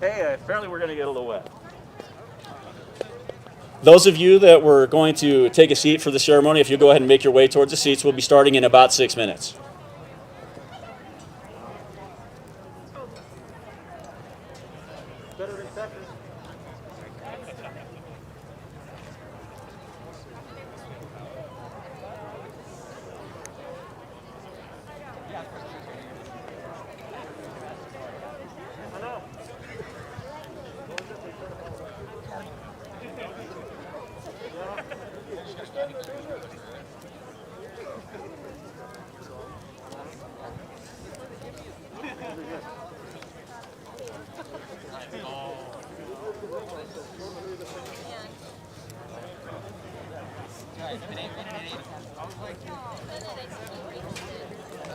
Hey, apparently we're going to get a little wet. Those of you that were going to take a seat for the ceremony, if you go ahead and make your way towards the seats, we'll be starting in about 6 minutes.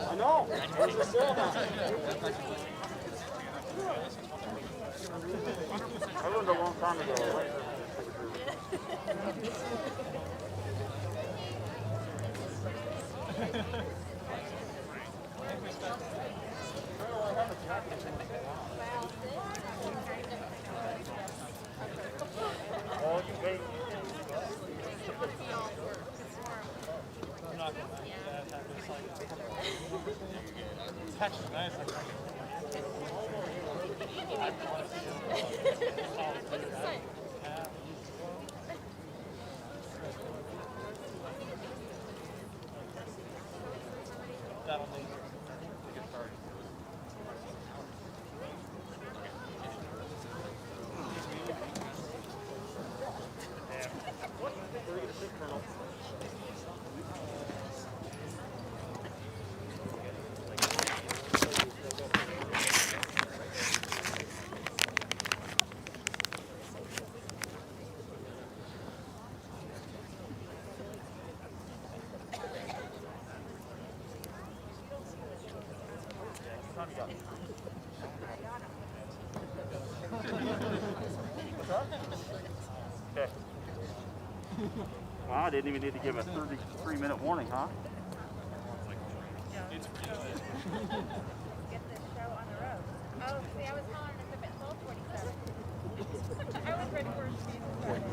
I know. I learned a long time ago. Okay. Wow, I didn't even need to give a 33-minute warning, huh? Get this show on the road. Oh, see, I was hollering at the 12:47. I was ready for it to be started.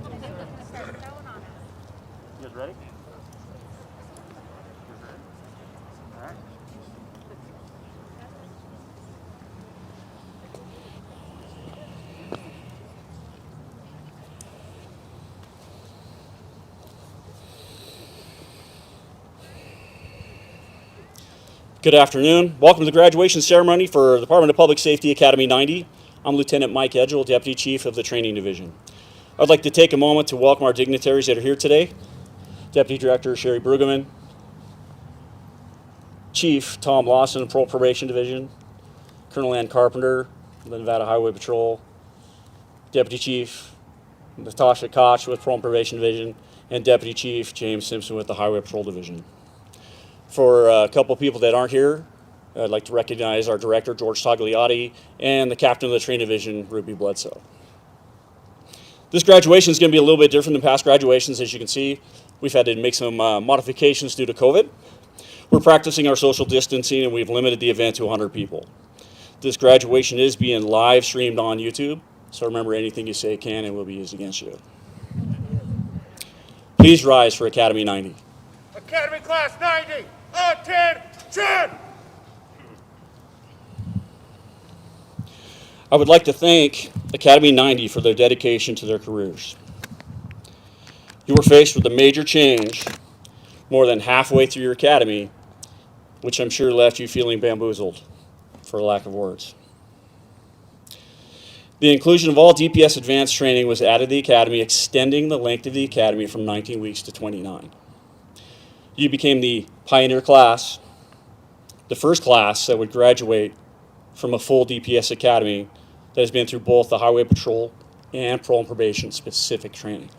I knew it was going to start snowing on us. You guys ready? All right. Good afternoon. Welcome to the graduation ceremony for the Department of Public Safety Academy 90. I'm Lieutenant Mike Edgell, Deputy Chief of the Training Division. I'd like to take a moment to welcome our dignitaries that are here today. Deputy Director Sherry Brueggemann, Chief Tom Lawson of Parole and Probation Division, Colonel Ann Carpenter, the Nevada Highway Patrol, Deputy Chief Natasha Koch with Parole and Probation Division, and Deputy Chief James Simpson with the Highway Patrol Division. For a couple of people that aren't here, I'd like to recognize our director, George Tagliati, and the captain of the training division, Ruby Bledsoe. This graduation is going to be a little bit different than past graduations. As you can see, we've had to make some modifications due to COVID. We're practicing our social distancing, and we've limited the event to 100 people. This graduation is being live streamed on YouTube, so remember, anything you say can and will be used against you. Please rise for Academy 90. Academy Class 90, attention! I would like to thank Academy 90 for their dedication to their careers. You were faced with a major change more than halfway through your academy, which I'm sure left you feeling bamboozled, for lack of words. The inclusion of all DPS advanced training was added to the academy, extending the length of the academy from 19 weeks to 29. You became the pioneer class, the first class that would graduate from a full DPS academy that has been through both the Highway Patrol and parole and probation specific training.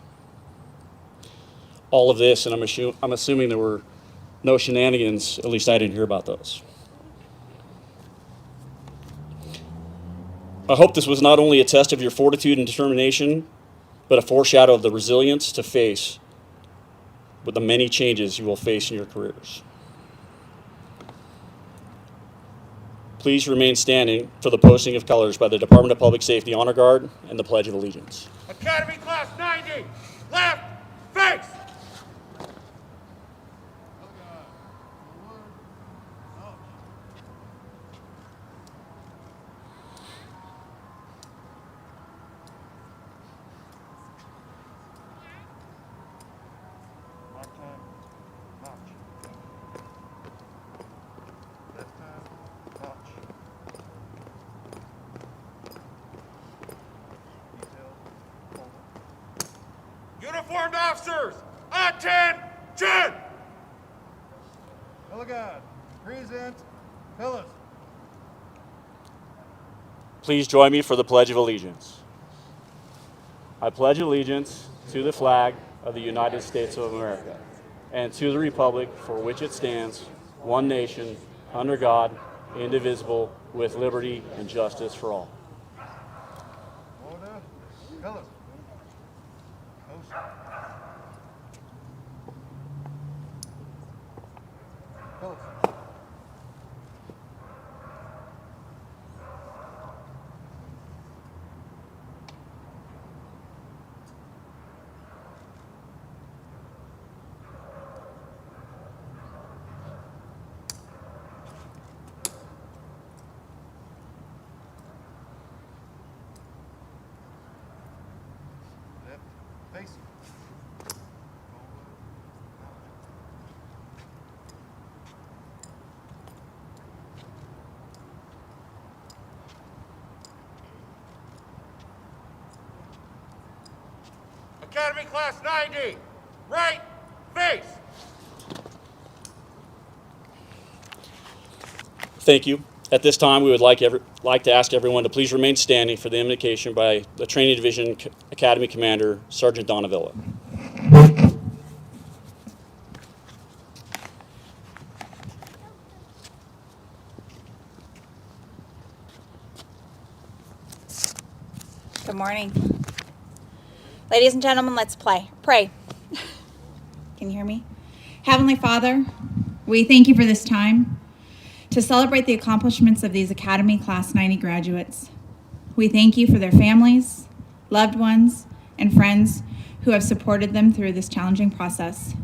All of this, and I'm assuming there were no shenanigans, at least I didn't hear about those. I hope this was not only a test of your fortitude and determination, but a foreshadow of the resilience to face with the many changes you will face in your careers. Please remain standing for the posting of colors by the Department of Public Safety Honor Guard and the Pledge of Allegiance. Academy Class 90, left face. Uniformed officers, attention! Delegate, present, fellas. Please join me for the Pledge of Allegiance. I pledge allegiance to the flag of the United States of America and to the republic for which it stands, one nation, under God, indivisible, with liberty and justice for all. Order, fellas. Post. Fellas. Left face. Academy Class 90, right face. Thank you. At this time, we would like to ask everyone to please remain standing for the invocation by the Training Division Academy Commander, Sergeant Donavilla. Good morning. Ladies and gentlemen, let's pray. Can you hear me? Heavenly Father, we thank you for this time to celebrate the accomplishments of these Academy Class 90 graduates. We thank you for their families, loved ones, and friends who have supported them through this challenging process.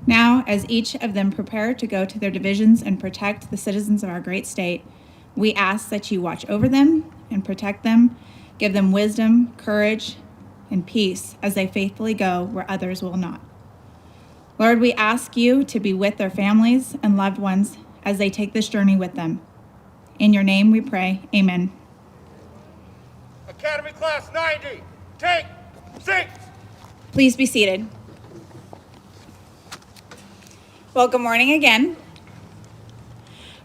Now, as each of them prepare to go to their divisions and protect the citizens of our great state, we ask that you watch over them and protect them, give them wisdom, courage, and peace as they faithfully go where others will not. Lord, we ask you to be with their families and loved ones as they take this journey with them. In your name we pray, amen. Academy Class 90, take seats. Please be seated. Well, good morning again.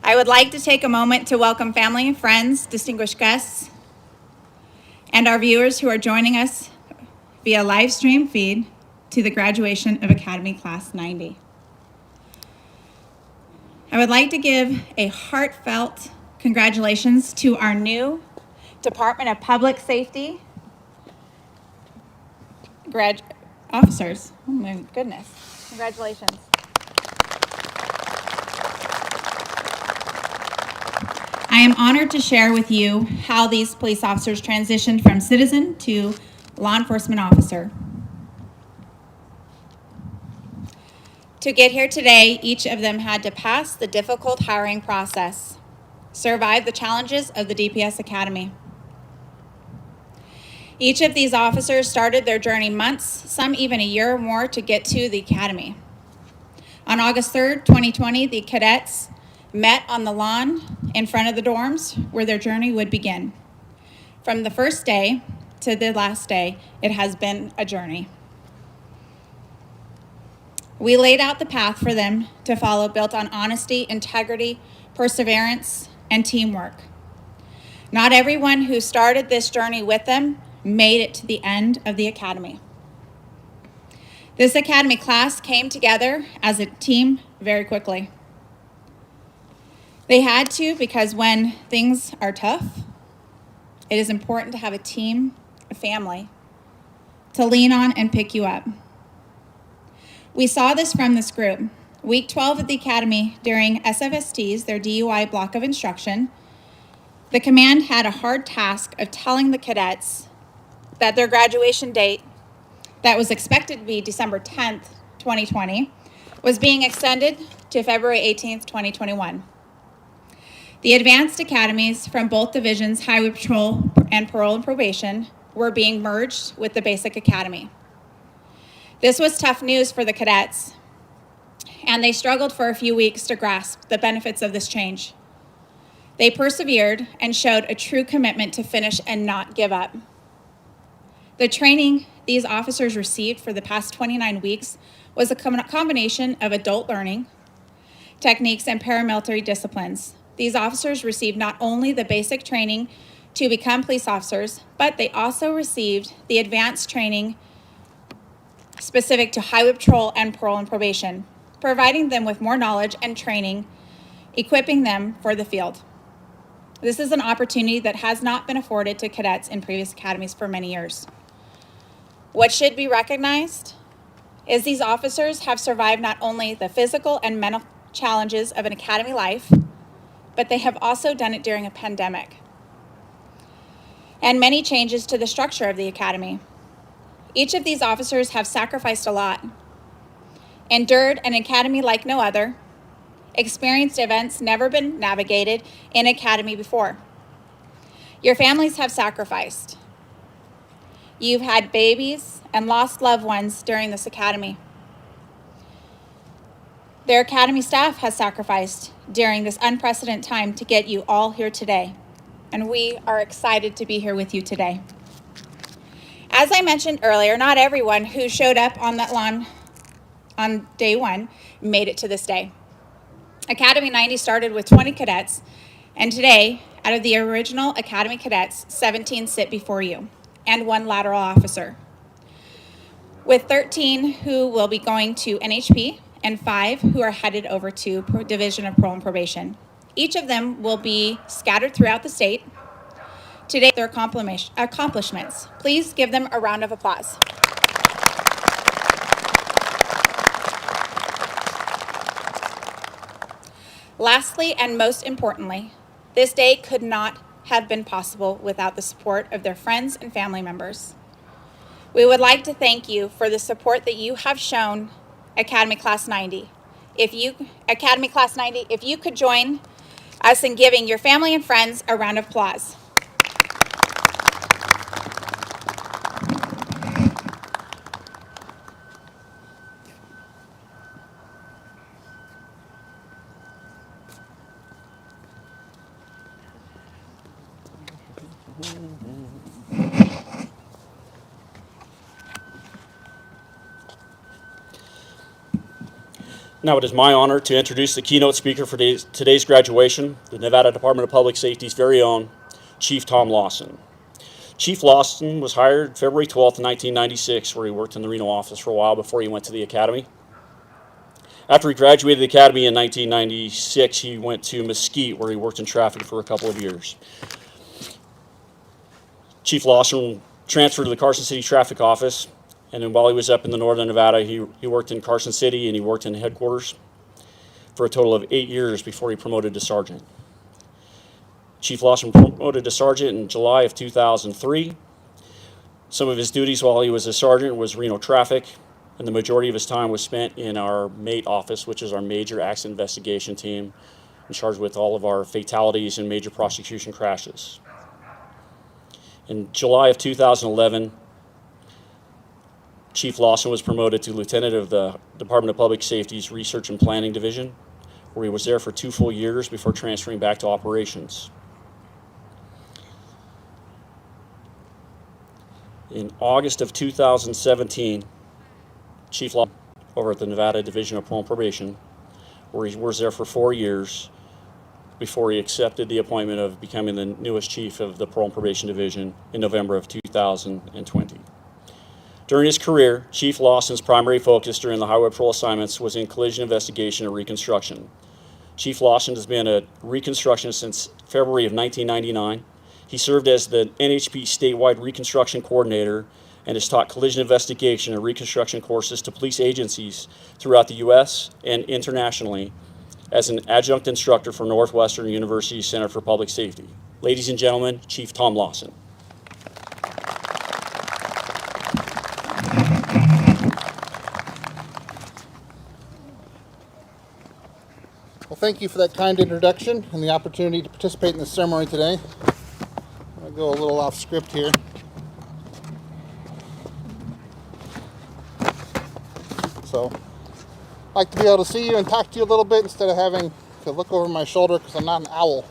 I would like to take a moment to welcome family and friends, distinguished guests, and our viewers who are joining us via live stream feed to the graduation of Academy Class 90. I would like to give a heartfelt congratulations to our new Department of Public Safety officers. Oh my goodness, congratulations. I am honored to share with you how these police officers transitioned from citizen to law enforcement officer. To get here today, each of them had to pass the difficult hiring process, survive the challenges of the DPS Academy. Each of these officers started their journey months, some even a year or more, to get to the academy. On August 3rd, 2020, the cadets met on the lawn in front of the dorms where their journey would begin. From the first day to the last day, it has been a journey. We laid out the path for them to follow, built on honesty, integrity, perseverance, and teamwork. Not everyone who started this journey with them made it to the end of the academy. This academy class came together as a team very quickly. They had to, because when things are tough, it is important to have a team, a family, to lean on and pick you up. We saw this from this group. Week 12 at the academy during SFSTs, their DUI block of instruction, the command had a hard task of telling the cadets that their graduation date, that was expected to be December 10th, 2020, was being extended to February 18th, 2021. The advanced academies from both divisions, Highway Patrol and Parole and Probation, were being merged with the basic academy. This was tough news for the cadets, and they struggled for a few weeks to grasp the benefits of this change. They persevered and showed a true commitment to finish and not give up. The training these officers received for the past 29 weeks was a combination of adult learning techniques and paramilitary disciplines. These officers received not only the basic training to become police officers, but they also received the advanced training specific to Highway Patrol and Parole and Probation, providing them with more knowledge and training, equipping them for the field. This is an opportunity that has not been afforded to cadets in previous academies for many years. What should be recognized is these officers have survived not only the physical and mental challenges of an academy life, but they have also done it during a pandemic and many changes to the structure of the academy. Each of these officers have sacrificed a lot, endured an academy like no other, experienced events never been navigated in academy before. Your families have sacrificed. You've had babies and lost loved ones during this academy. Their academy staff has sacrificed during this unprecedented time to get you all here today, and we are excited to be here with you today. As I mentioned earlier, not everyone who showed up on that lawn on day one made it to this day. Academy 90 started with 20 cadets, and today, out of the original Academy cadets, 17 sit before you, and 1 lateral officer, with 13 who will be going to NHP and 5 who are headed over to Division of Parole and Probation. Each of them will be scattered throughout the state. Today, their accomplishments. Please give them a round of applause. Lastly, and most importantly, this day could not have been possible without the support of their friends and family members. We would like to thank you for the support that you have shown Academy Class 90. If you could join us in giving your family and friends a round of applause. Now it is my honor to introduce the keynote speaker for today's graduation, the Nevada Department of Public Safety's very own Chief Tom Lawson. Chief Lawson was hired February 12th, 1996, where he worked in the Reno office for a while before he went to the academy. After he graduated the academy in 1996, he went to Mesquite, where he worked in traffic for a couple of years. Chief Lawson transferred to the Carson City traffic office, and then while he was up in the northern Nevada, he worked in Carson City and he worked in headquarters for a total of 8 years before he promoted to sergeant. Chief Lawson promoted to sergeant in July of 2003. Some of his duties while he was a sergeant was Reno traffic, and the majority of his time was spent in our MATE office, which is our major accident investigation team, in charge with all of our fatalities and major prosecution crashes. In July of 2011, Chief Lawson was promoted to lieutenant of the Department of Public Safety's Research and Planning Division, where he was there for 2 full years before transferring back to operations. In August of 2017, Chief Lawson over at the Nevada Division of Parole and Probation, where he was there for 4 years, before he accepted the appointment of becoming the newest chief of the Parole and Probation Division in November of 2020. During his career, Chief Lawson's primary focus during the highway patrol assignments was in collision investigation and reconstruction. Chief Lawson has been a reconstructionist since February of 1999. He served as the NHP statewide reconstruction coordinator and has taught collision investigation and reconstruction courses to police agencies throughout the U.S. and internationally as an adjunct instructor for Northwestern University Center for Public Safety. Ladies and gentlemen, Chief Tom Lawson. Well, thank you for that kind introduction and the opportunity to participate in the ceremony today. I'm going to go a little off script here. So, I'd like to be able to see you and talk to you a little bit instead of having to look over my shoulder because I'm not an owl.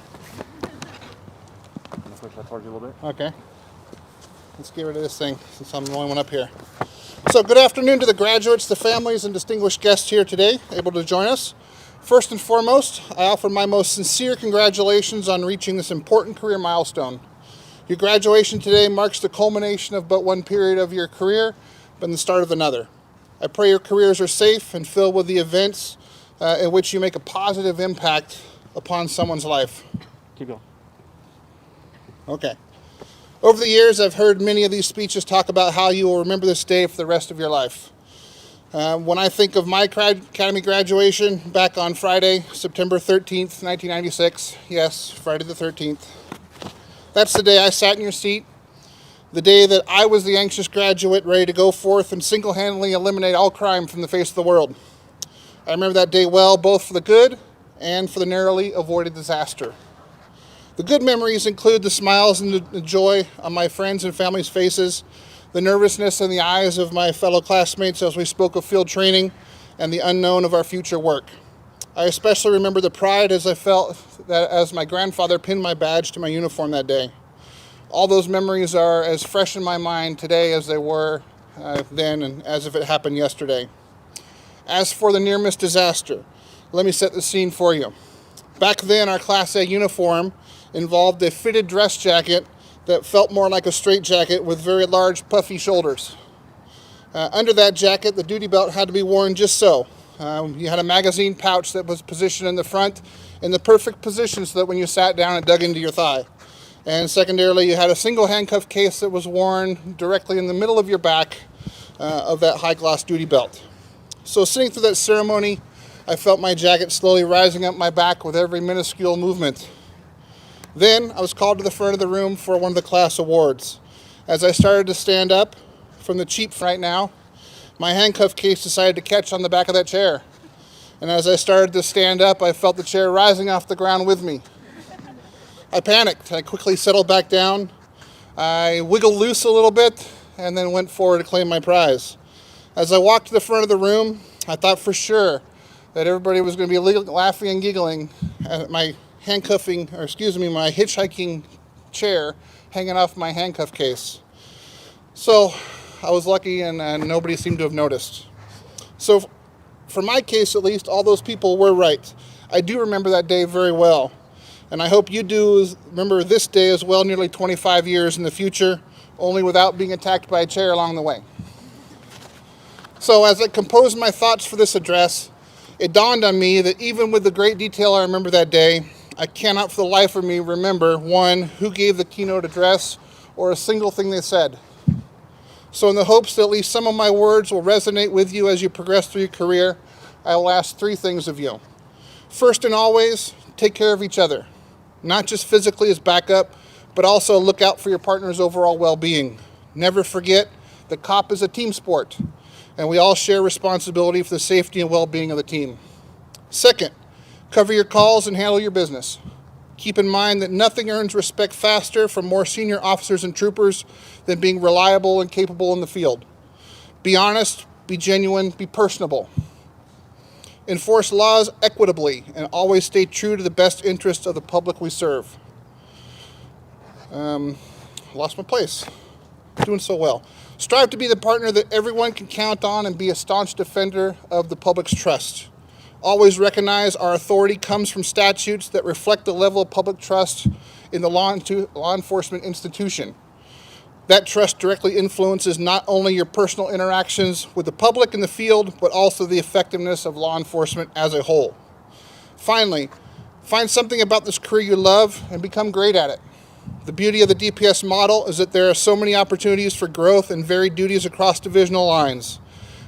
I'm going to push that towards you a little bit. Okay. Let's get rid of this thing since I'm the only one up here. So, good afternoon to the graduates, the families, and distinguished guests here today able to join us. First and foremost, I offer my most sincere congratulations on reaching this important career milestone. Your graduation today marks the culmination of but one period of your career, but the start of another. I pray your careers are safe and filled with the events in which you make a positive impact upon someone's life. Keep going. Okay. Over the years, I've heard many of these speeches talk about how you will remember this day for the rest of your life. When I think of my academy graduation back on Friday, September 13th, 1996, yes, Friday the 13th, that's the day I sat in your seat, the day that I was the anxious graduate ready to go forth and single-handedly eliminate all crime from the face of the world. I remember that day well, both for the good and for the narrowly avoided disaster. The good memories include the smiles and the joy on my friends and family's faces, the nervousness in the eyes of my fellow classmates as we spoke of field training and the unknown of our future work. I especially remember the pride as I felt that as my grandfather pinned my badge to my uniform that day. All those memories are as fresh in my mind today as they were then and as if it happened yesterday. As for the near-miss disaster, let me set the scene for you. Back then, our Class A uniform involved a fitted dress jacket that felt more like a straitjacket with very large, puffy shoulders. Under that jacket, the duty belt had to be worn just so. You had a magazine pouch that was positioned in the front in the perfect position so that when you sat down, it dug into your thigh. And secondarily, you had a single handcuff case that was worn directly in the middle of your back of that high-gloss duty belt. So sitting through that ceremony, I felt my jacket slowly rising up my back with every minuscule movement. Then I was called to the front of the room for one of the class awards. As I started to stand up from the cheap right now, my handcuff case decided to catch on the back of that chair. And as I started to stand up, I felt the chair rising off the ground with me. I panicked. I quickly settled back down. I wiggled loose a little bit and then went forward to claim my prize. As I walked to the front of the room, I thought for sure that everybody was going to be laughing and giggling at my my hitchhiking chair hanging off my handcuff case. So I was lucky and nobody seemed to have noticed. So for my case, at least, all those people were right. I do remember that day very well. And I hope you do remember this day as well, nearly 25 years in the future, only without being attacked by a chair along the way. So as I composed my thoughts for this address, it dawned on me that even with the great detail I remember that day, I cannot for the life of me remember, one, who gave the keynote address or a single thing they said. So in the hopes that at least some of my words will resonate with you as you progress through your career, I will ask three things of you. First and always, take care of each other. Not just physically as backup, but also look out for your partner's overall well-being. Never forget that cop is a team sport, and we all share responsibility for the safety and well-being of the team. Second, cover your calls and handle your business. Keep in mind that nothing earns respect faster from more senior officers and troopers than being reliable and capable in the field. Be honest, be genuine, be personable. Enforce laws equitably and always stay true to the best interests of the public we serve. Lost my place. Doing so well. Strive to be the partner that everyone can count on and be a staunch defender of the public's trust. Always recognize our authority comes from statutes that reflect the level of public trust in the law enforcement institution. That trust directly influences not only your personal interactions with the public in the field, but also the effectiveness of law enforcement as a whole. Finally, find something about this career you love and become great at it. The beauty of the DPS model is that there are so many opportunities for growth and varied duties across divisional lines.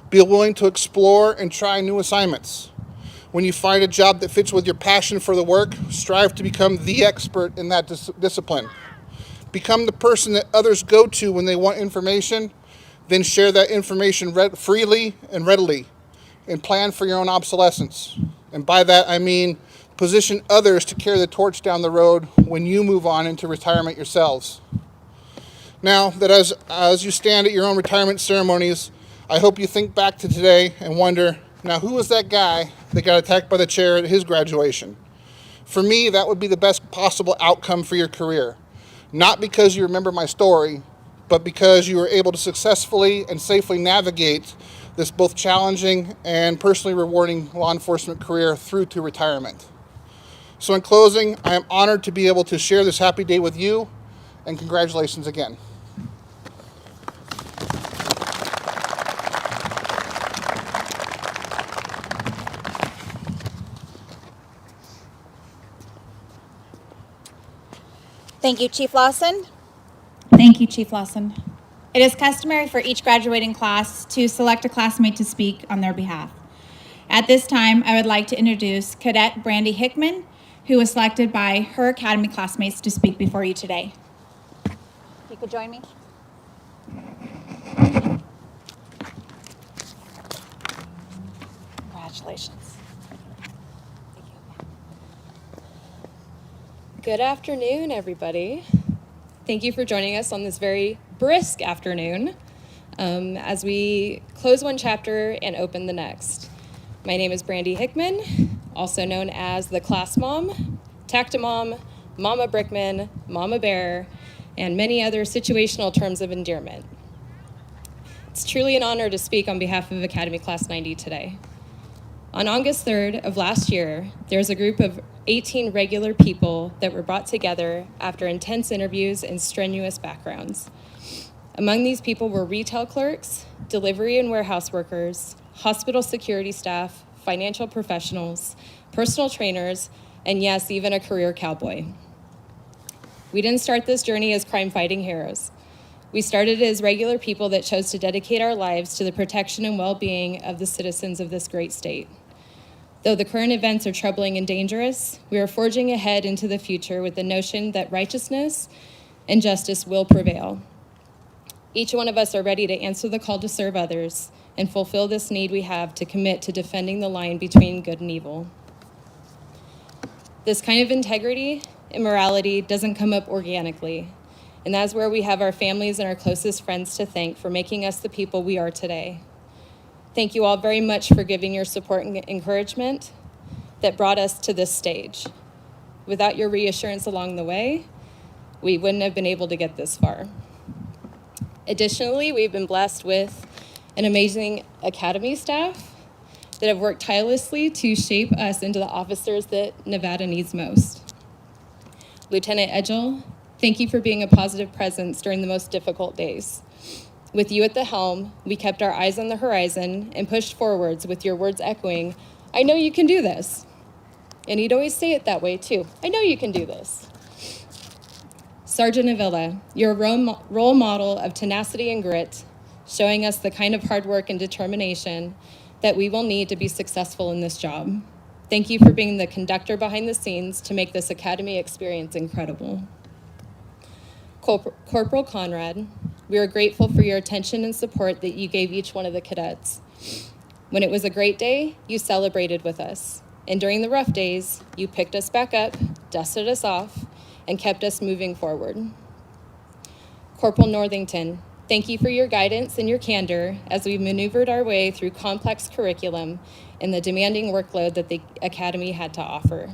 Be willing to explore and try new assignments. When you find a job that fits with your passion for the work, strive to become the expert in that discipline. Become the person that others go to when they want information, then share that information freely and readily, and plan for your own obsolescence. And by that I mean position others to carry the torch down the road when you move on into retirement yourselves. Now that as you stand at your own retirement ceremonies, I hope you think back to today and wonder, now who was that guy that got attacked by the chair at his graduation? For me, that would be the best possible outcome for your career. Not because you remember my story, but because you were able to successfully and safely navigate this both challenging and personally rewarding law enforcement career through to retirement. So in closing, I am honored to be able to share this happy day with you, and congratulations again. Thank you, Chief Lawson. Thank you, Chief Lawson. It is customary for each graduating class to select a classmate to speak on their behalf. At this time, I would like to introduce Cadet Brandy Hickman, who was selected by her Academy classmates to speak before you today. You could join me. Congratulations. Good afternoon, everybody. Thank you for joining us on this very brisk afternoon as we close one chapter and open the next. My name is Brandy Hickman, also known as the Class Mom, Tactimom, Mama Brickman, Mama Bear, and many other situational terms of endearment. It's truly an honor to speak on behalf of Academy Class 90 today. On August 3rd of last year, there was a group of 18 regular people that were brought together after intense interviews and strenuous backgrounds. Among these people were retail clerks, delivery and warehouse workers, hospital security staff, financial professionals, personal trainers, and yes, even a career cowboy. We didn't start this journey as crime-fighting heroes. We started as regular people that chose to dedicate our lives to the protection and well-being of the citizens of this great state. Though the current events are troubling and dangerous, we are forging ahead into the future with the notion that righteousness and justice will prevail. Each one of us are ready to answer the call to serve others and fulfill this need we have to commit to defending the line between good and evil. This kind of integrity and morality doesn't come up organically, and that's where we have our families and our closest friends to thank for making us the people we are today. Thank you all very much for giving your support and encouragement that brought us to this stage. Without your reassurance along the way, we wouldn't have been able to get this far. Additionally, we've been blessed with an amazing Academy staff that have worked tirelessly to shape us into the officers that Nevada needs most. Lieutenant Edgell, thank you for being a positive presence during the most difficult days. With you at the helm, we kept our eyes on the horizon and pushed forwards with your words echoing, "I know you can do this." And he'd always say it that way too. "I know you can do this." Sergeant Avila, you're a role model of tenacity and grit, showing us the kind of hard work and determination that we will need to be successful in this job. Thank you for being the conductor behind the scenes to make this Academy experience incredible. Corporal Conrad, we are grateful for your attention and support that you gave each one of the cadets. When it was a great day, you celebrated with us. And during the rough days, you picked us back up, dusted us off, and kept us moving forward. Corporal Northington, thank you for your guidance and your candor as we maneuvered our way through complex curriculum and the demanding workload that the Academy had to offer.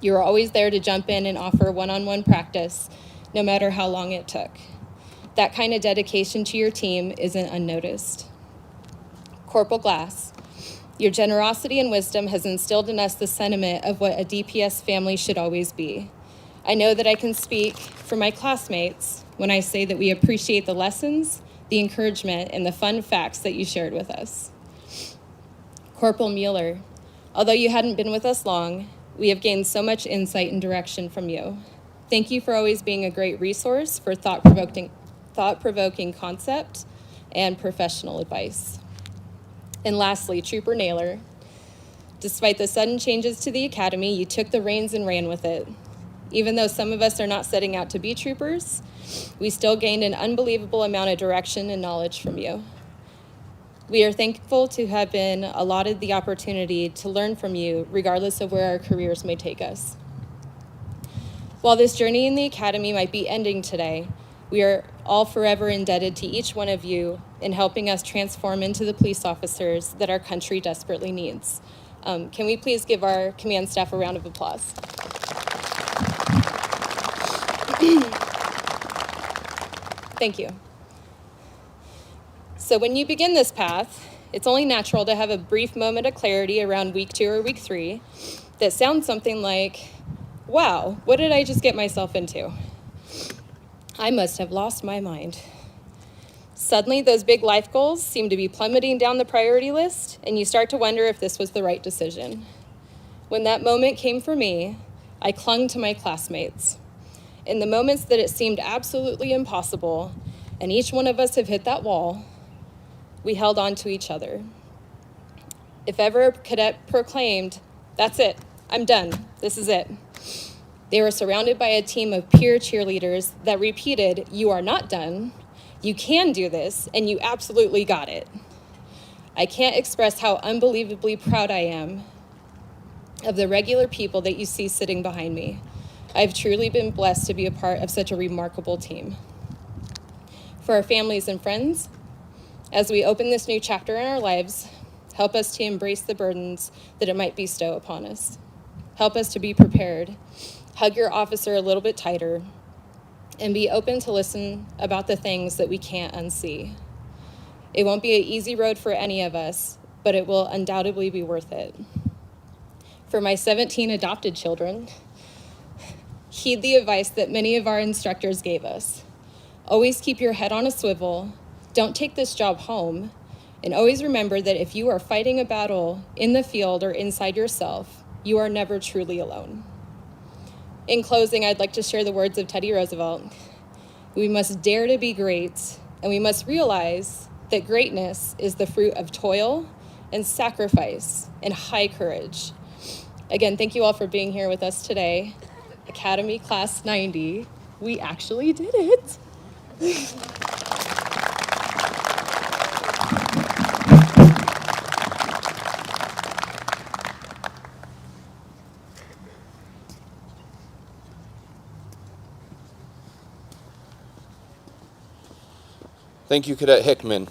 You were always there to jump in and offer one-on-one practice, no matter how long it took. That kind of dedication to your team isn't unnoticed. Corporal Glass, Your generosity and wisdom has instilled in us the sentiment of what a DPS family should always be. I know that I can speak for my classmates when I say that we appreciate the lessons, the encouragement, and the fun facts that you shared with us. Corporal Mueller, although you hadn't been with us long, we have gained so much insight and direction from you. Thank you for always being a great resource for thought-provoking concept and professional advice. And lastly, Trooper Naylor, despite the sudden changes to the academy, you took the reins and ran with it. Even though some of us are not setting out to be troopers, we still gained an unbelievable amount of direction and knowledge from you. We are thankful to have been allotted the opportunity to learn from you, regardless of where our careers may take us. While this journey in the academy might be ending today, we are all forever indebted to each one of you in helping us transform into the police officers that our country desperately needs. Can we please give our command staff a round of applause? Thank you. So when you begin this path, it's only natural to have a brief moment of clarity around week 2 or week 3 that sounds something like, wow, what did I just get myself into? I must have lost my mind. Suddenly, those big life goals seem to be plummeting down the priority list, and you start to wonder if this was the right decision. When that moment came for me, I clung to my classmates. In the moments that it seemed absolutely impossible, and each one of us have hit that wall, we held on to each other. If ever a cadet proclaimed, "That's it, I'm done, this is it," they were surrounded by a team of peer cheerleaders that repeated, "You are not done, you can do this, and you absolutely got it." I can't express how unbelievably proud I am of the regular people that you see sitting behind me. I've truly been blessed to be a part of such a remarkable team. For our families and friends, as we open this new chapter in our lives, help us to embrace the burdens that it might bestow upon us. Help us to be prepared. Hug your officer a little bit tighter, and be open to listen about the things that we can't unsee. It won't be an easy road for any of us, but it will undoubtedly be worth it. For my 17 adopted children, heed the advice that many of our instructors gave us. Always keep your head on a swivel, don't take this job home, and always remember that if you are fighting a battle in the field or inside yourself, you are never truly alone. In closing, I'd like to share the words of Teddy Roosevelt. We must dare to be great, and we must realize that greatness is the fruit of toil and sacrifice and high courage. Again, thank you all for being here with us today. Academy Class 90, we actually did it. Thank you, Cadet Hickman.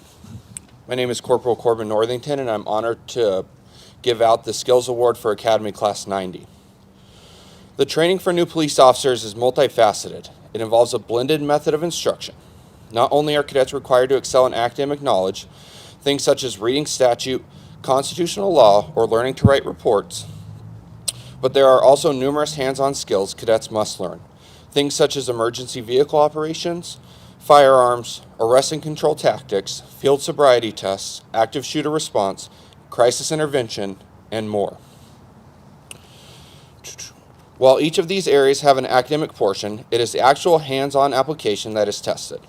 My name is Corporal Corbin Northington, and I'm honored to give out the Skills Award for Academy Class 90. The training for new police officers is multifaceted. It involves a blended method of instruction. Not only are cadets required to excel in academic knowledge, things such as reading statute, constitutional law, or learning to write reports, but there are also numerous hands-on skills cadets must learn. Things such as emergency vehicle operations, firearms, arrest and control tactics, field sobriety tests, active shooter response, crisis intervention, and more. While each of these areas have an academic portion, it is the actual hands-on application that is tested.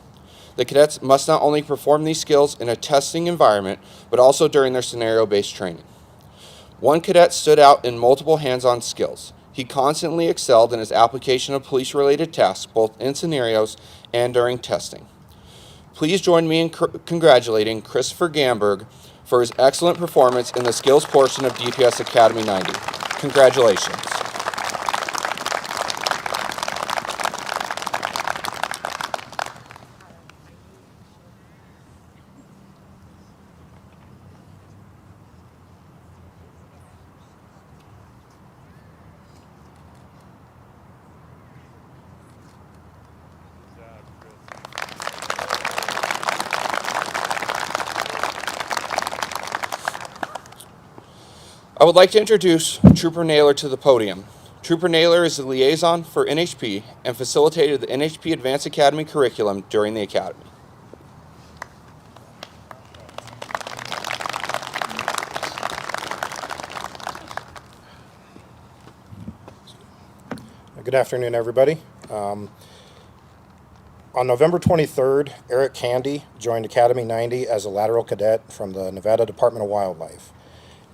The cadets must not only perform these skills in a testing environment, but also during their scenario-based training. One cadet stood out in multiple hands-on skills. He constantly excelled in his application of police-related tasks, both in scenarios and during testing. Please join me in congratulating Christopher Gamberg for his excellent performance in the skills portion of DPS Academy 90. Congratulations. I would like to introduce Trooper Naylor to the podium. Trooper Naylor is the liaison for NHP and facilitated the NHP Advanced Academy curriculum during the academy. Good afternoon, everybody. On November 23rd, Eric Candy joined Academy 90 as a lateral cadet from the Nevada Department of Wildlife.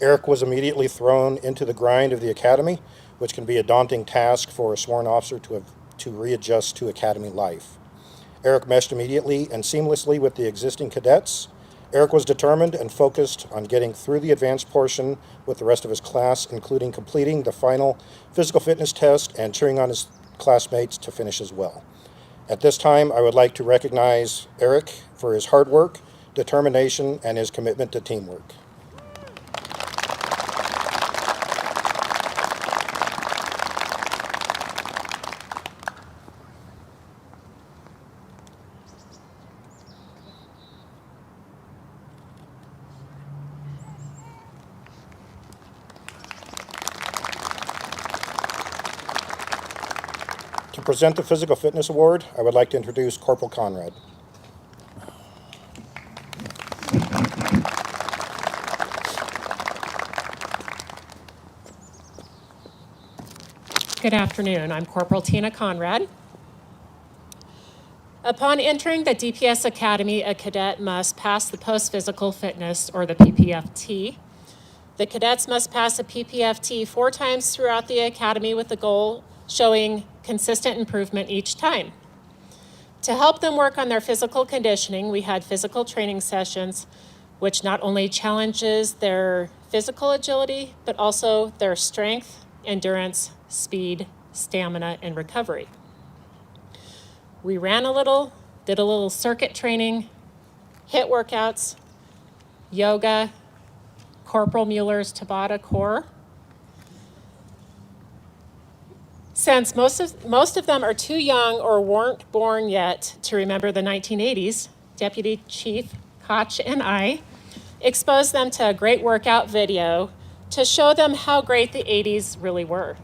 Eric was immediately thrown into the grind of the academy, which can be a daunting task for a sworn officer to readjust to academy life. Eric meshed immediately and seamlessly with the existing cadets. Eric was determined and focused on getting through the advanced portion with the rest of his class, including completing the final physical fitness test and cheering on his classmates to finish as well. At this time, I would like to recognize Eric for his hard work, determination, and his commitment to teamwork. To present the Physical Fitness Award, I would like to introduce Corporal Conrad. Good afternoon. I'm Corporal Tina Conrad. Upon entering the DPS Academy, a cadet must pass the post-physical fitness, or the PPFT. The cadets must pass a PPFT 4 times throughout the academy with the goal showing consistent improvement each time. To help them work on their physical conditioning, we had physical training sessions, which not only challenges their physical agility, but also their strength, endurance, speed, stamina, and recovery. We ran a little, did a little circuit training, HIIT workouts, yoga, Corporal Mueller's Tabata core. Since most of them are too young or weren't born yet to remember the 1980s, Deputy Chief Koch and I exposed them to a great workout video to show them how great the 80s really were.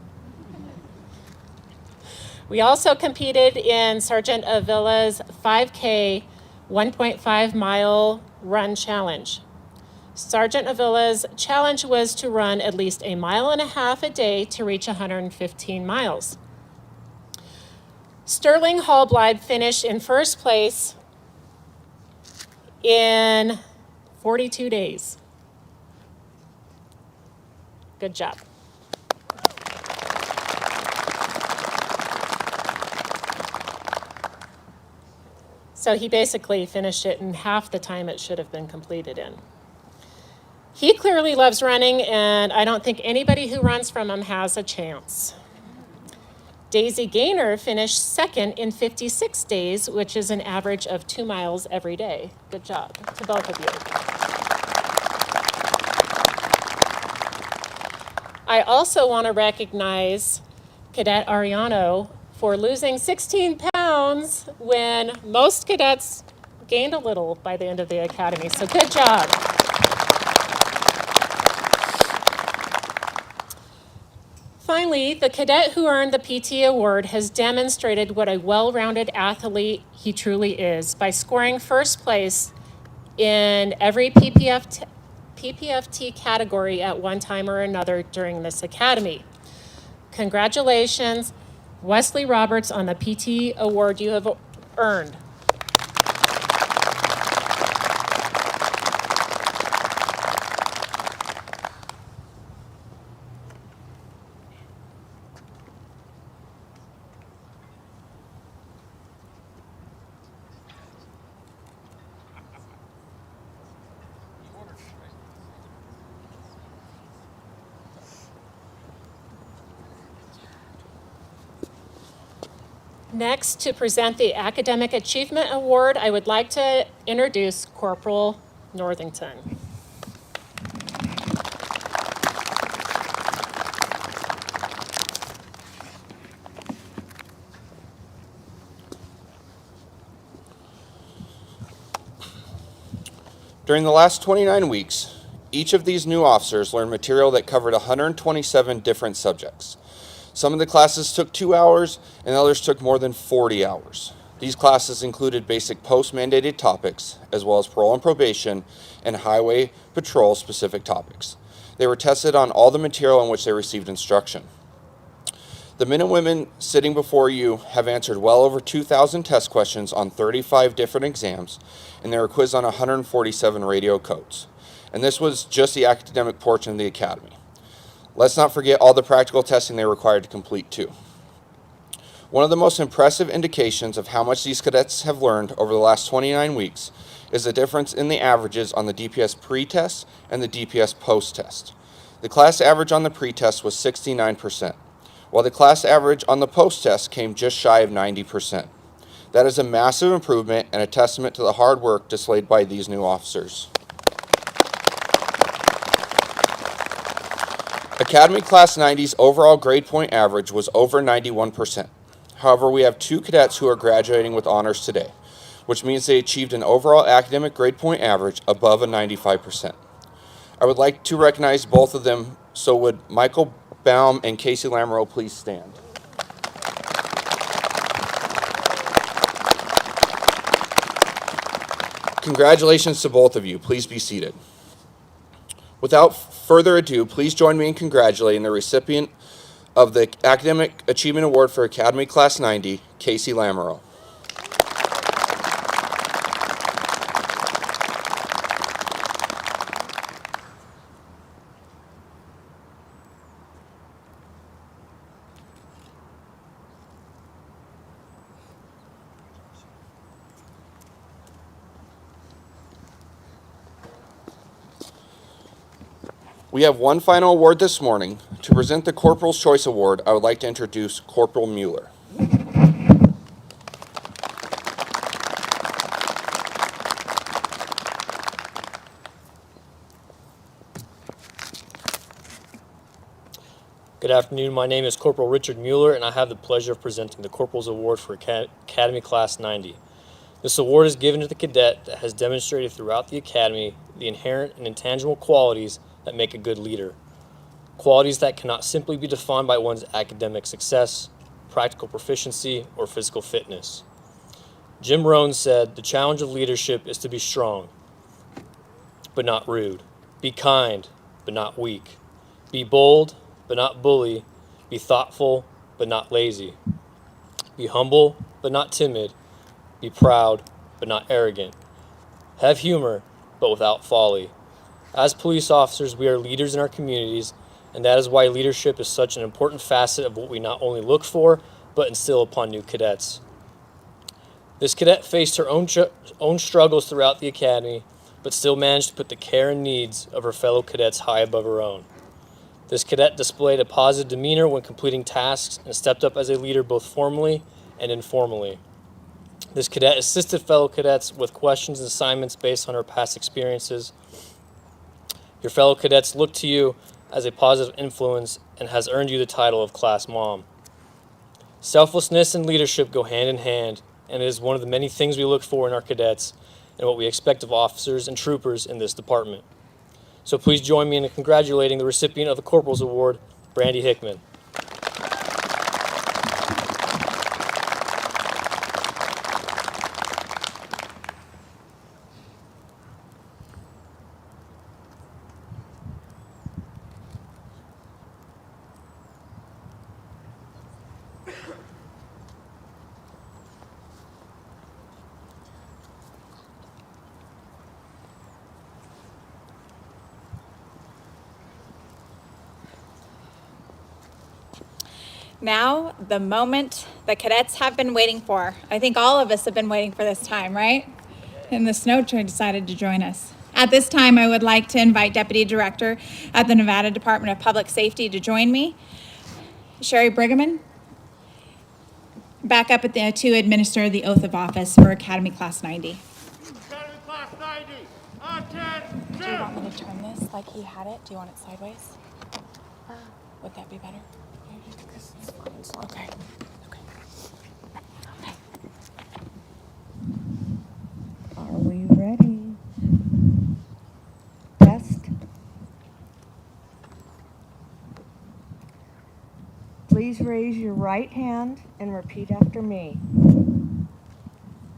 We also competed in Sergeant Avila's 5K 1.5 mile run challenge. Sergeant Avila's challenge was to run at least 1.5 miles a day to reach 115 miles. Sterling Hallblide finished in first place in 42 days. Good job. So he basically finished it in half the time it should have been completed in. He clearly loves running, and I don't think anybody who runs from him has a chance. Daisy Gaynor finished second in 56 days, which is an average of 2 miles every day. Good job to both of you. I also want to recognize Cadet Ariano for losing 16 pounds when most cadets gained a little by the end of the academy, so good job. Finally, the cadet who earned the PT award has demonstrated what a well-rounded athlete he truly is by scoring first place in every PPFT category at one time or another during this academy. Congratulations, Wesley Roberts, on the PT award you have earned. Next, to present the Academic Achievement Award, I would like to introduce Corporal Northington. During the last 29 weeks, Each of these new officers learned material that covered 127 different subjects. Some of the classes took 2 hours, and others took more than 40 hours. These classes included basic post-mandated topics, as well as parole and probation, and highway patrol specific topics. They were tested on all the material in which they received instruction. The men and women sitting before you have answered well over 2,000 test questions on 35 different exams, and they were quizzed on 147 radio codes. And this was just the academic portion of the academy. Let's not forget all the practical testing they were required to complete too. One of the most impressive indications of how much these cadets have learned over the last 29 weeks is the difference in the averages on the DPS pre-test and the DPS post-test. The class average on the pre-test was 69%, while the class average on the post-test came just shy of 90%. That is a massive improvement and a testament to the hard work displayed by these new officers. Academy Class 90's overall grade point average was over 91%. However, we have 2 cadets who are graduating with honors today, which means they achieved an overall academic grade point average above a 95%. I would like to recognize both of them, so would Michael Baum and Casey Lamoureux please stand. Congratulations to both of you. Please be seated. Without further ado, please join me in congratulating the recipient of the Academic Achievement Award for Academy Class 90, Casey Lamoureux. We have one final award this morning. To present the Corporal's Choice Award, I would like to introduce Corporal Mueller. Good afternoon. My name is Corporal Richard Mueller, and I have the pleasure of presenting the Corporal's Award for Academy Class 90. This award is given to the cadet that has demonstrated throughout the Academy the inherent and intangible qualities that make a good leader. Qualities that cannot simply be defined by one's academic success, practical proficiency, or physical fitness. Jim Rohn said, "The challenge of leadership is to be strong, but not rude. Be kind, but not weak. Be bold, but not bully. Be thoughtful, but not lazy. Be humble, but not timid. Be proud, but not arrogant. Have humor, but without folly." As police officers, we are leaders in our communities, and that is why leadership is such an important facet of what we not only look for, but instill upon new cadets. This cadet faced her own struggles throughout the academy, but still managed to put the care and needs of her fellow cadets high above her own. This cadet displayed a positive demeanor when completing tasks and stepped up as a leader both formally and informally. This cadet assisted fellow cadets with questions and assignments based on her past experiences. Your fellow cadets look to you as a positive influence and has earned you the title of Class Mom. Selflessness and leadership go hand in hand, and it is one of the many things we look for in our cadets and what we expect of officers and troopers in this department. So please join me in congratulating the recipient of the Corporal's Award, Brandy Hickman. Now, the moment the cadets have been waiting for. I think all of us have been waiting for this time, right? And the snow train decided to join us. At this time, I would like to invite Deputy Director at the Nevada Department of Public Safety to join me, Sherry Brigham, back up at to administer the oath of office for Academy Class 90. Academy Class 90, attention! Do you want me to turn this like he had it? Do you want it sideways? Would that be better? Okay. Okay. Okay. Are we ready? Test. Please raise your right hand and repeat after me.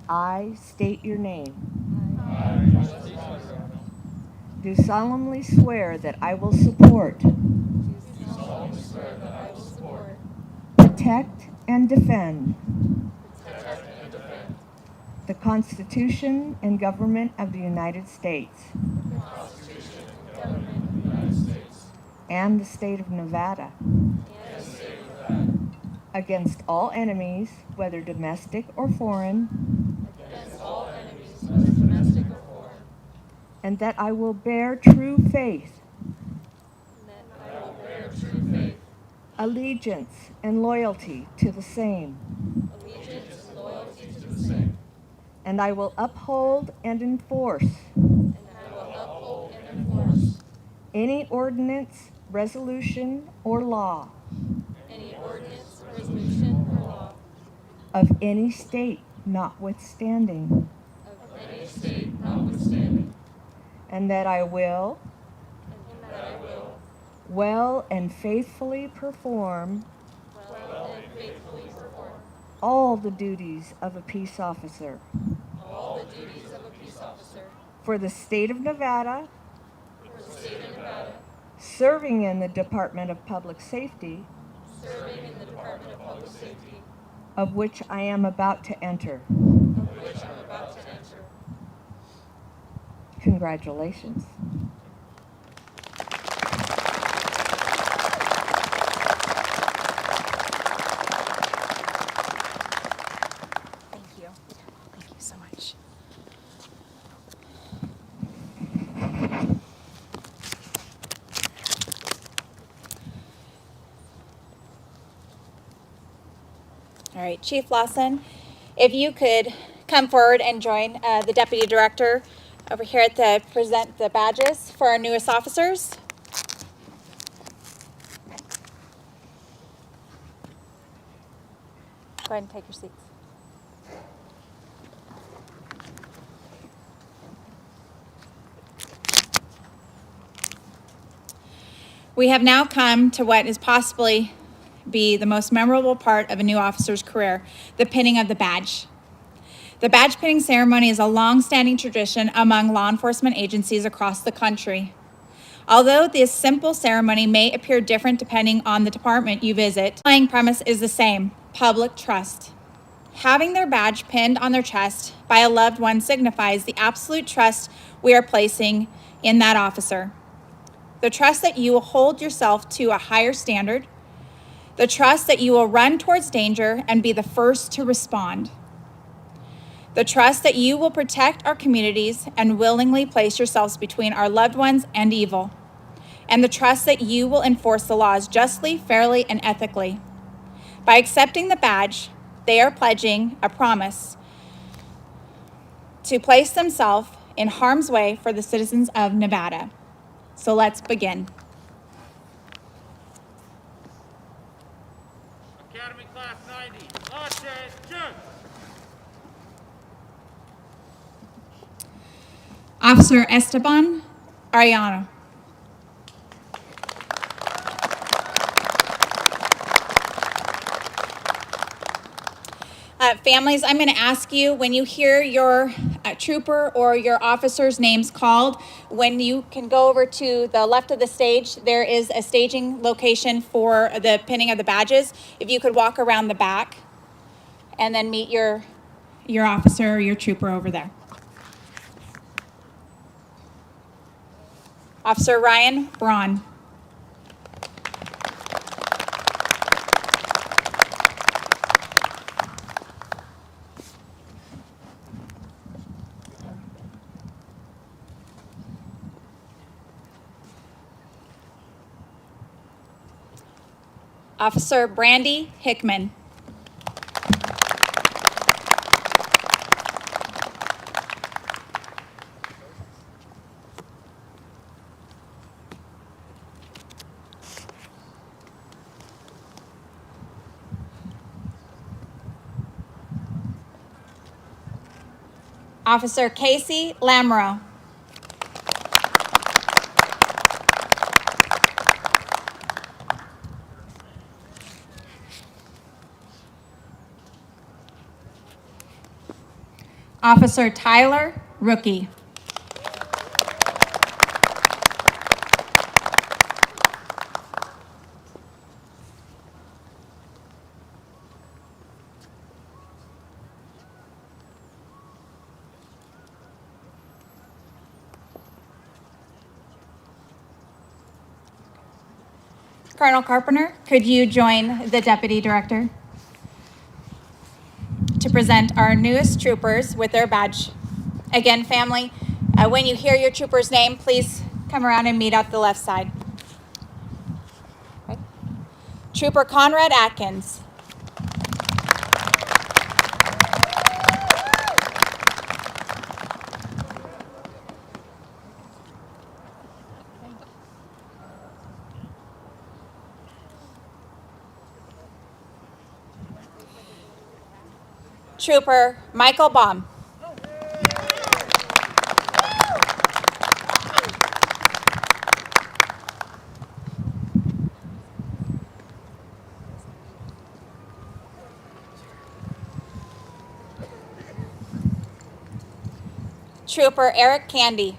I state your name. Do solemnly swear that I will support, protect, and defend the Constitution and government of the United States and the state of Nevada against all enemies, whether domestic or foreign, and that I will bear true faith, allegiance, and loyalty to the same, and I will uphold and enforce any ordinance, resolution, or law of any state notwithstanding, and that I will well and faithfully perform all the duties of a peace officer for the state of Nevada, serving in the Department of Public Safety, of which I am about to enter. Congratulations. Thank you. Thank you so much. All right, Chief Lawson, if you could come forward and join the Deputy Director over here to present the badges for our newest officers. Go ahead and take your seats. We have now come to what is possibly be the most memorable part of a new officer's career, the pinning of the badge. The badge pinning ceremony is a long-standing tradition among law enforcement agencies across the country. Although this simple ceremony may appear different depending on the department you visit, the underlying premise is the same: public trust. Having their badge pinned on their chest by a loved one signifies the absolute trust we are placing in that officer. The trust that you will hold yourself to a higher standard, the trust that you will run towards danger and be the first to respond. The trust that you will protect our communities and willingly place yourselves between our loved ones and evil. And the trust that you will enforce the laws justly, fairly, and ethically. By accepting the badge, they are pledging a promise to place themselves in harm's way for the citizens of Nevada. So let's begin. Academy Class 90, attention! Officer Esteban Arellano. Families, I'm going to ask you, when you hear your trooper or your officer's names called, when you can go over to the left of the stage, there is a staging location for the pinning of the badges. If you could walk around the back and then meet your officer or your trooper over there. Officer Ryan Braun. Officer Brandy Hickman. Officer Casey Lamro. Officer Tyler, rookie. Colonel Carpenter, could you join the Deputy Director to present our newest troopers with their badge? Again, family, when you hear your trooper's name, please come around and meet at the left side. Okay. Trooper Conrad Atkins. Trooper Michael Baum. Trooper Eric Candy.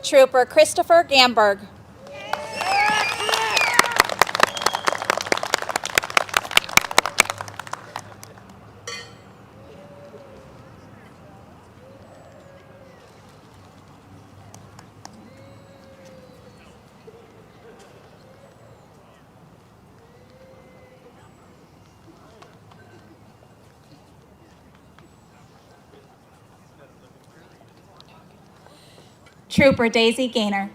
Trooper Christopher Gamberg. Trooper Daisy Gaynor.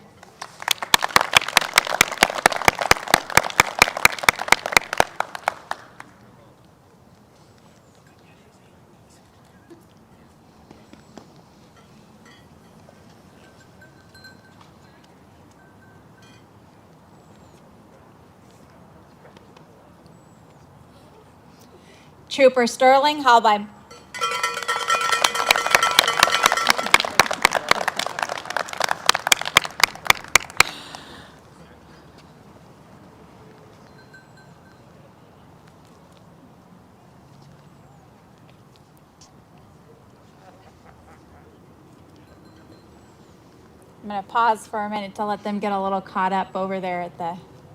Trooper Sterling Halbein. I'm going to pause for a minute to let them get a little caught up over there at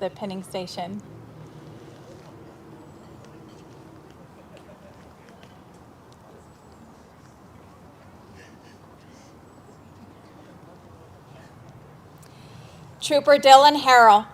the pinning station. Trooper Dylan Harrell.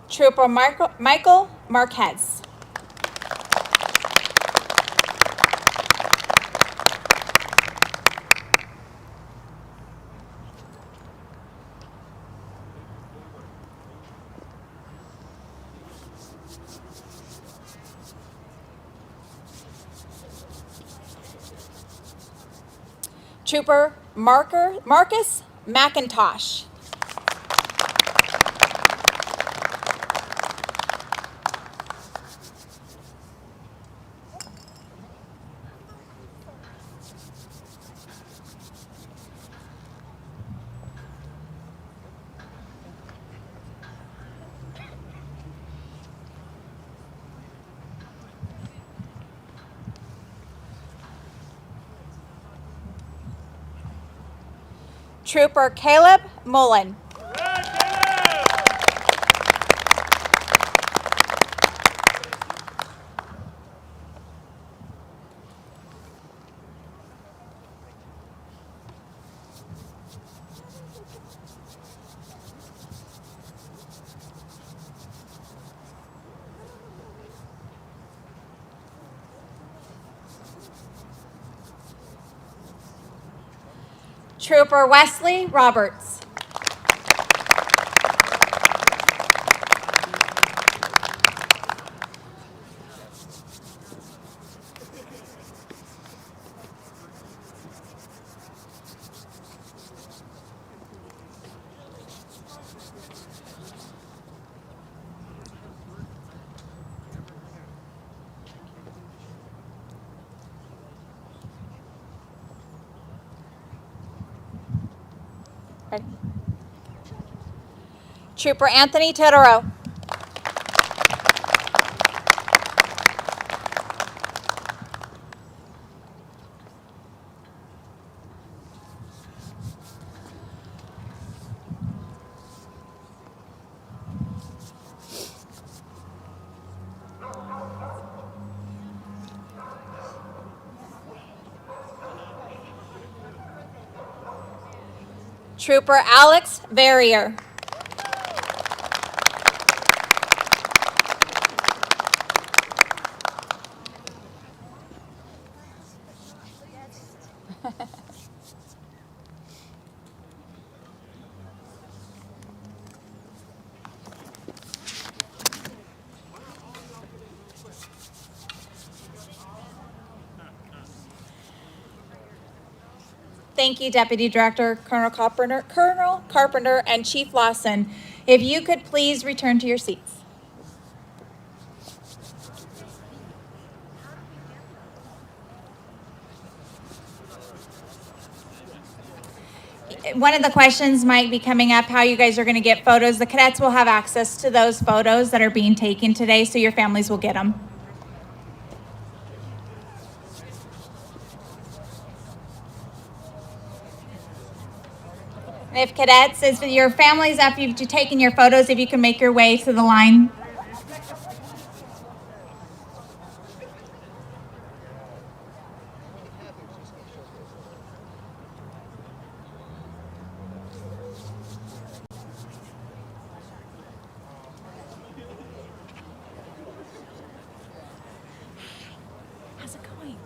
Trooper Michael Marquez. Trooper Marcus McIntosh. Trooper Caleb Mullen. Trooper Wesley Roberts. Ready? Trooper Anthony Totoro. Trooper Alex Verrier. Thank you, Deputy Director, Colonel Carpenter, and Chief Lawson. If you could please return to your seats. One of the questions might be coming up how you guys are going to get photos. The cadets will have access to those photos that are being taken today, so your families will get them. If cadets, if your families, after you've taken your photos, if you can make your way to the line. How's it going?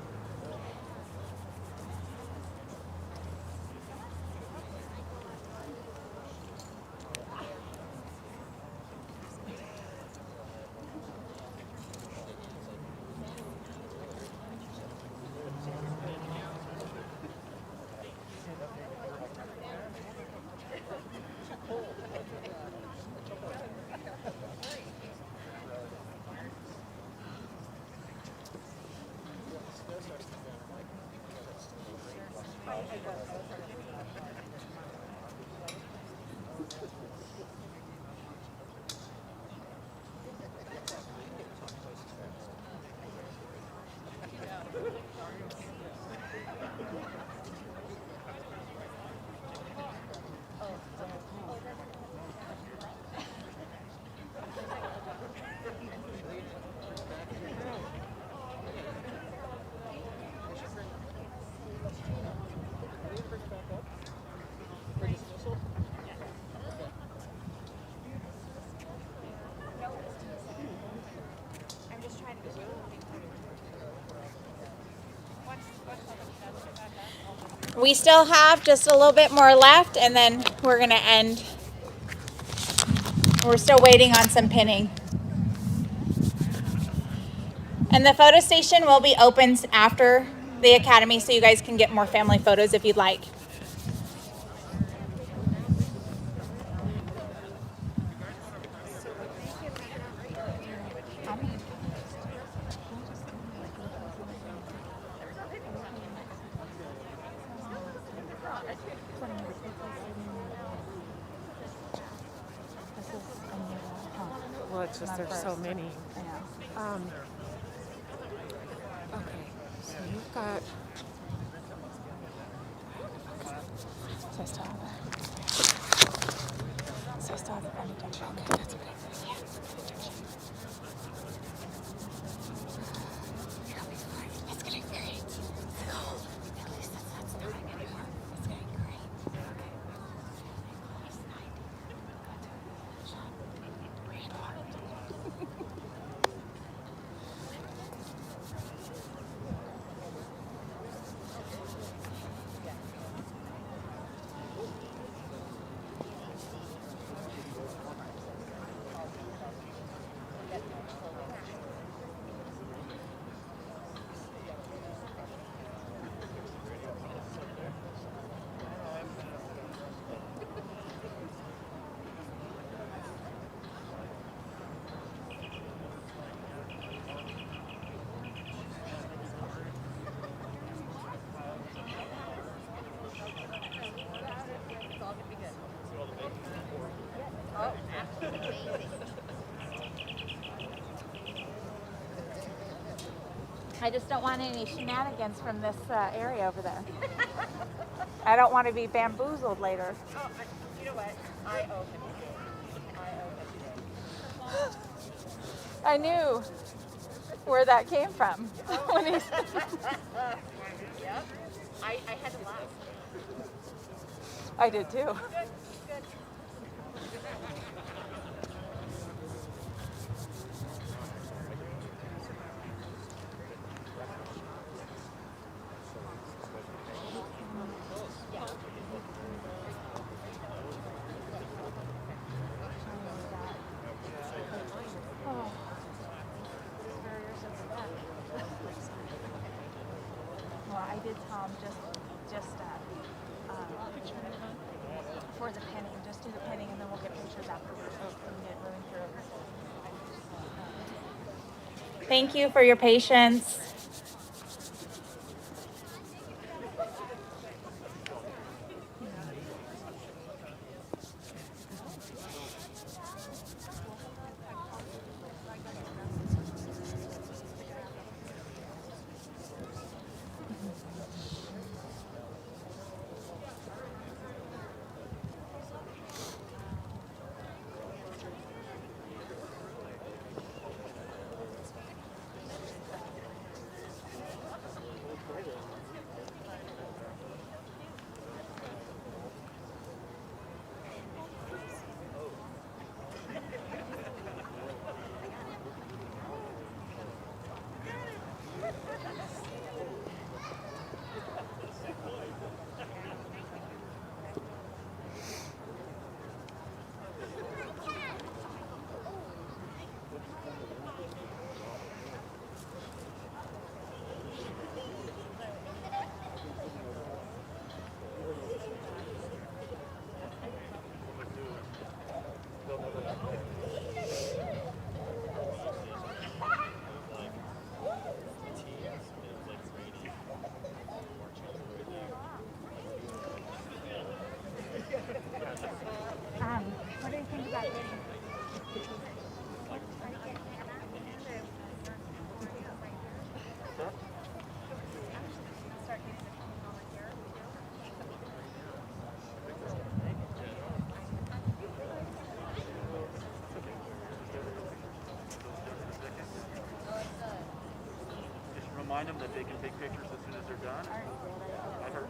We still have just a little bit more left, and then we're going to end. We're still waiting on some pinning. And the photo station will be open after the academy, so you guys can get more family photos if you'd like. Well, it's just there's so many. Okay, so you've got. So I still have the penitentiary. Okay, that's okay. Yeah. You'll be fine. It's getting great. It's cold. At least that's not snowing anymore. It's getting great. Okay. Last night, got to shop. Rainwater. I just don't want any shenanigans from this area over there. I don't want to be bamboozled later. Oh, you know what? I owe him today. I knew where that came from. When he's Yep. I had to laugh. I did too. Good. Well, I did tell him just for the penning, just do the penning, and then we'll get pictures afterwards. And get moving through. Thank you for your patience. What do you think about getting? Just remind them that they can take pictures as soon as they're done. I heard.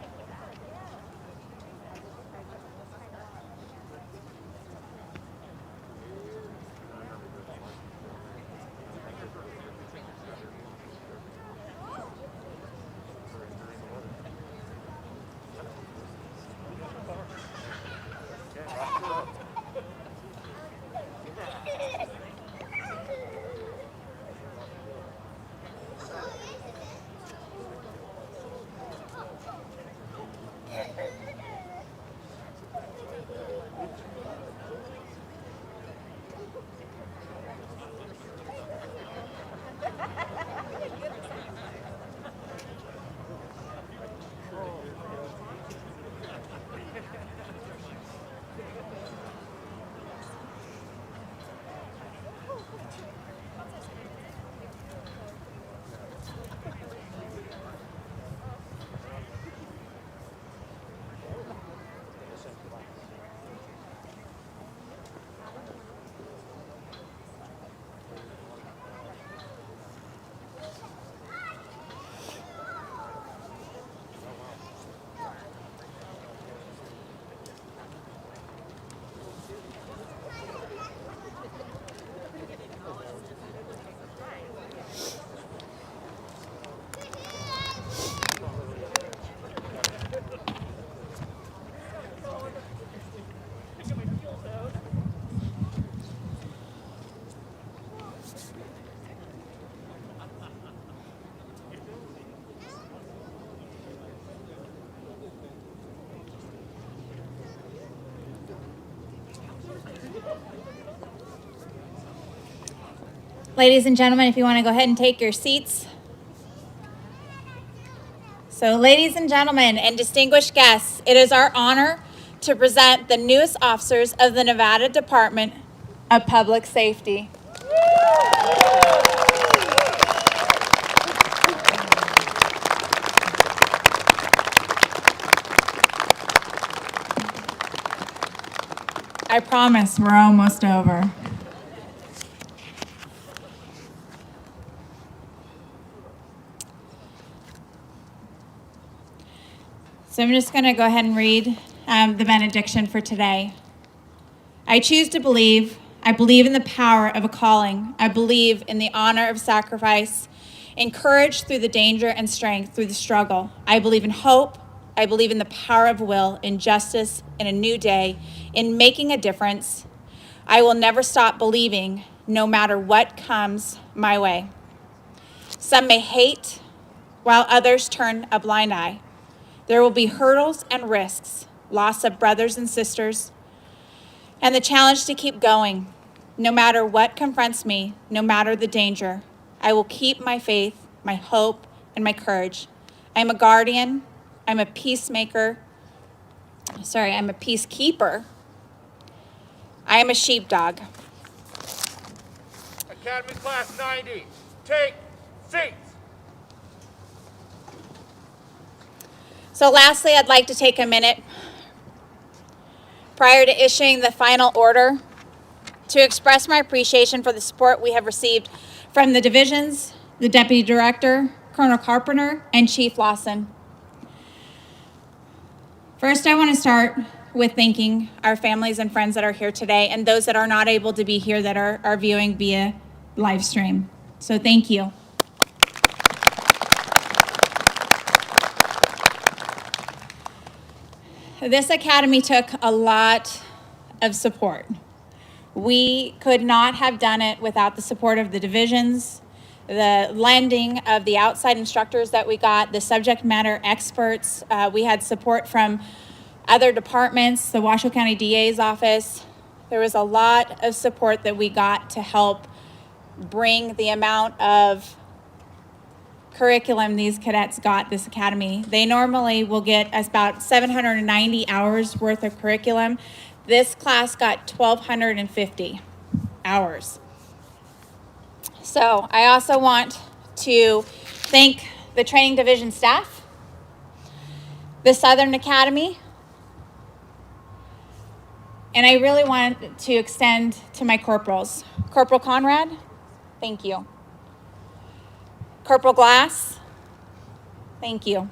Ladies and gentlemen, if you want to go ahead and take your seats. So, ladies and gentlemen, and distinguished guests, it is our honor to present the newest officers of the Nevada Department of Public Safety. I promise we're almost over. So I'm just going to go ahead and read the benediction for today. I choose to believe. I believe in the power of a calling. I believe in the honor of sacrifice, in courage through the danger and strength through the struggle. I believe in hope. I believe in the power of will, in justice, in a new day, in making a difference. I will never stop believing, no matter what comes my way. Some may hate, while others turn a blind eye. There will be hurdles and risks, loss of brothers and sisters, and the challenge to keep going. No matter what confronts me, no matter the danger, I will keep my faith, my hope, and my courage. I'm a guardian. I'm a peacemaker. I'm a peacekeeper. I am a sheepdog. Academy Class 90, take seats. So lastly, I'd like to take a minute prior to issuing the final order to express my appreciation for the support we have received from the divisions, the Deputy Director, Colonel Carpenter, and Chief Lawson. First, I want to start with thanking our families and friends that are here today and those that are not able to be here that are viewing via live stream. So thank you. This academy took a lot of support. We could not have done it without the support of the divisions, the lending of the outside instructors that we got, the subject matter experts. We had support from other departments, the Washoe County DA's office. There was a lot of support that we got to help bring the amount of curriculum these cadets got this academy. They normally will get about 790 hours worth of curriculum. This class got 1,250 hours. So I also want to thank the training division staff, the Southern Academy, and I really want to extend to my corporals. Corporal Conrad, thank you. Corporal Glass, thank you.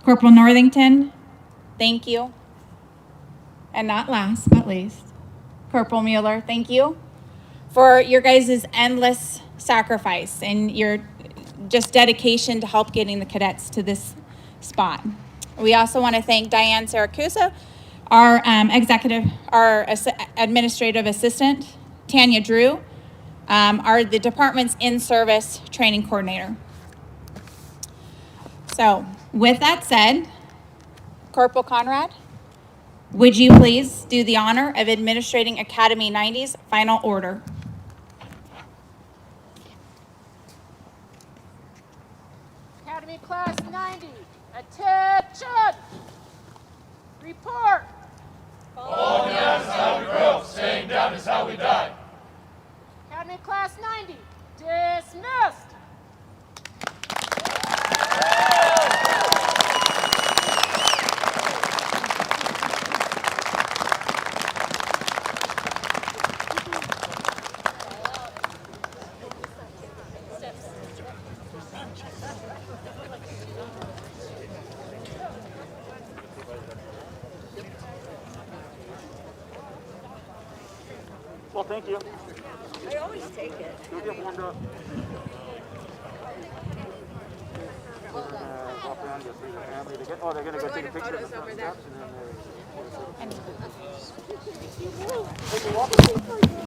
Corporal Northington, thank you. And not last but least, Corporal Mueller, thank you for your guys' endless sacrifice and your just dedication to help getting the cadets to this spot. We also want to thank Diane Saracusa, our administrative assistant, Tanya Drew, the department's in-service training coordinator. So with that said, Corporal Conrad, would you please do the honor of administrating Academy 90's final order? Academy Class 90, attention! Report! Falling down is how we grow, staying down is how we die. Academy Class 90, dismissed! Well, thank you. I always take it. Go get warmed up. Walk around, go see the family. They're going to go take a picture of the front steps and then